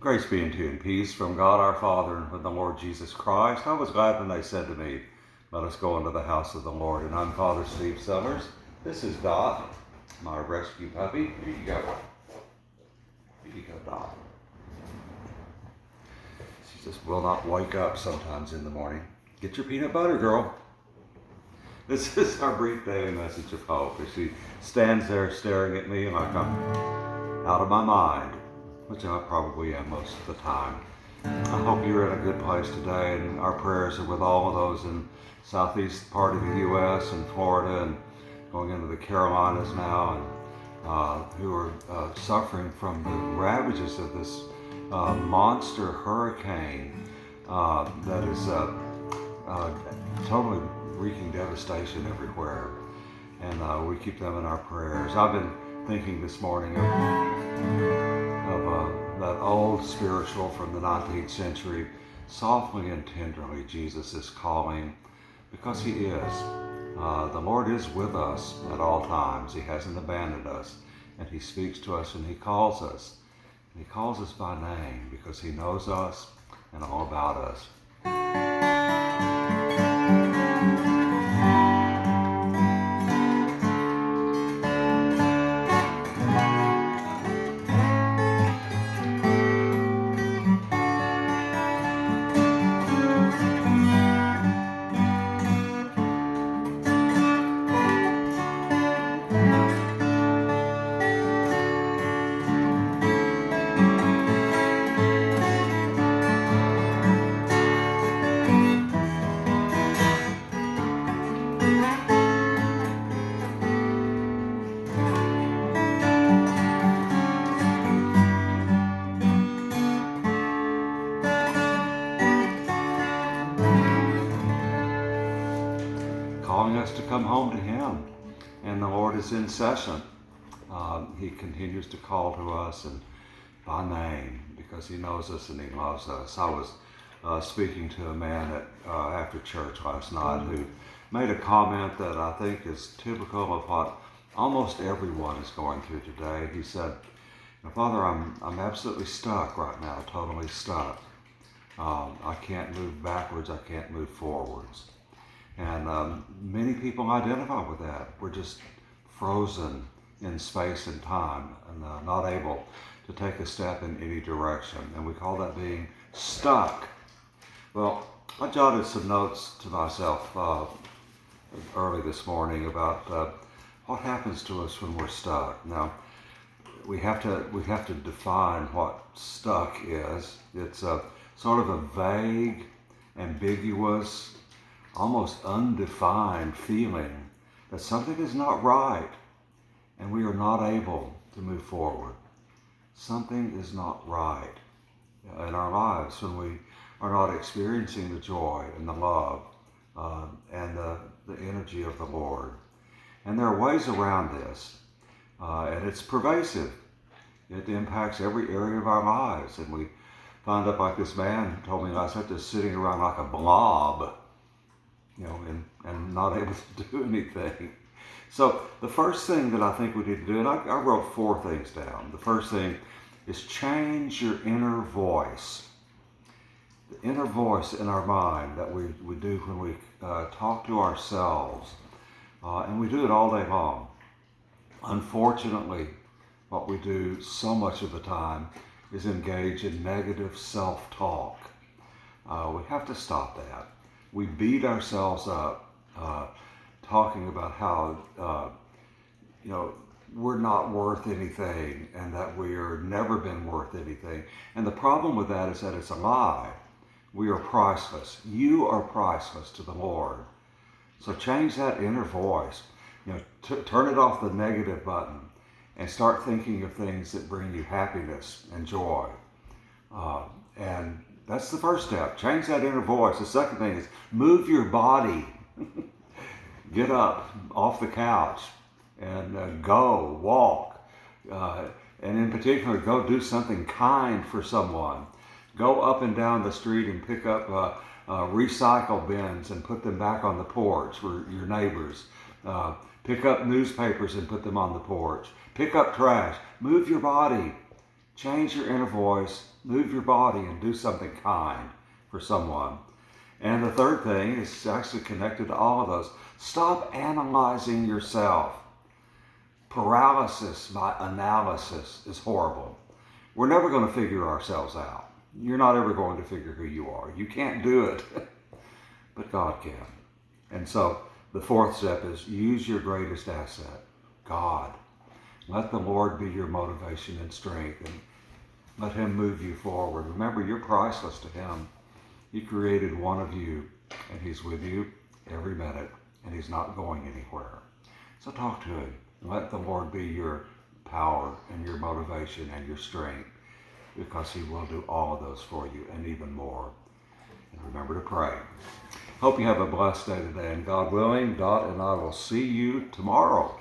Grace be unto you and peace from God our Father and from the Lord Jesus Christ. I was glad when they said to me, let us go into the house of the Lord. And I'm Father Steve Summers. This is Dot, my rescue puppy. Here you go. Here you go, Dot. She just will not wake up sometimes in the morning. Get your peanut butter, girl. This is our brief daily message of hope as she stands there staring at me like I'm out of my mind, which I probably am most of the time. I hope you're in a good place today, and our prayers are with all of those in southeast part of the U.S. and Florida and going into the Carolinas now, and who are suffering from the ravages of this monster hurricane that is totally wreaking devastation everywhere. And we keep them in our prayers. I've been thinking this morning of that old spiritual from the 19th century, softly and tenderly Jesus is calling, because he is. The Lord is with us at all times. He hasn't abandoned us, and he speaks to us and he calls us. And he calls us by name because he knows us and all about us. Calling us to come home to him, and the Lord is in session. He continues to call to us and by name because he knows us and he loves us. I was speaking to a man after church last night who made a comment that I think is typical of what almost everyone is going through today. He said, Father, I'm absolutely stuck right now, totally stuck. I can't move backwards, I can't move forwards. And many people identify with that. We're just frozen in space and time and not able to take a step in any direction. And we call that being stuck. Well, I jotted some notes to myself early this morning about what happens to us when we're stuck. Now, we have to define what stuck is. It's a sort of a vague, ambiguous, almost undefined feeling that something is not right and we are not able to move forward. Something is not right in our lives when we are not experiencing the joy and the love and the energy of the Lord. And there are ways around this, and it's pervasive. It impacts every area of our lives, and we find up like this man told me last night, just sitting around like a blob, and not able to do anything. So the first thing that I think we need to do, and I wrote 4 things down. The first thing is change your inner voice. The inner voice in our mind that we do when we talk to ourselves, and we do it all day long. Unfortunately, what we do so much of the time is engage in negative self-talk. We have to stop that. We beat ourselves up talking about how we're not worth anything and that we are never been worth anything. And the problem with that is that it's a lie. We are priceless. You are priceless to the Lord. So change that inner voice. Turn it off the negative button and start thinking of things that bring you happiness and joy. And that's the first step. Change that inner voice. The second thing is move your body. Get up off the couch and go walk. And in particular, go do something kind for someone. Go up and down the street and pick up recycle bins and put them back on the porch for your neighbors. Pick up newspapers and put them on the porch. Pick up trash. Move your body. Change your inner voice, move your body, and do something kind for someone. And the third thing is actually connected to all of those. Stop analyzing yourself. Paralysis by analysis is horrible. We're never going to figure ourselves out. You're not ever going to figure who you are. You can't do it, but God can. And so the fourth step is use your greatest asset, God. Let the Lord be your motivation and strength, and let Him move you forward. Remember, you're priceless to Him. He created one of you, and He's with you every minute, and He's not going anywhere. So talk to Him. Let the Lord be your power and your motivation and your strength, because He will do all of those for you and even more. And remember to pray. Hope you have a blessed day today, and God willing, Dot and I will see you tomorrow.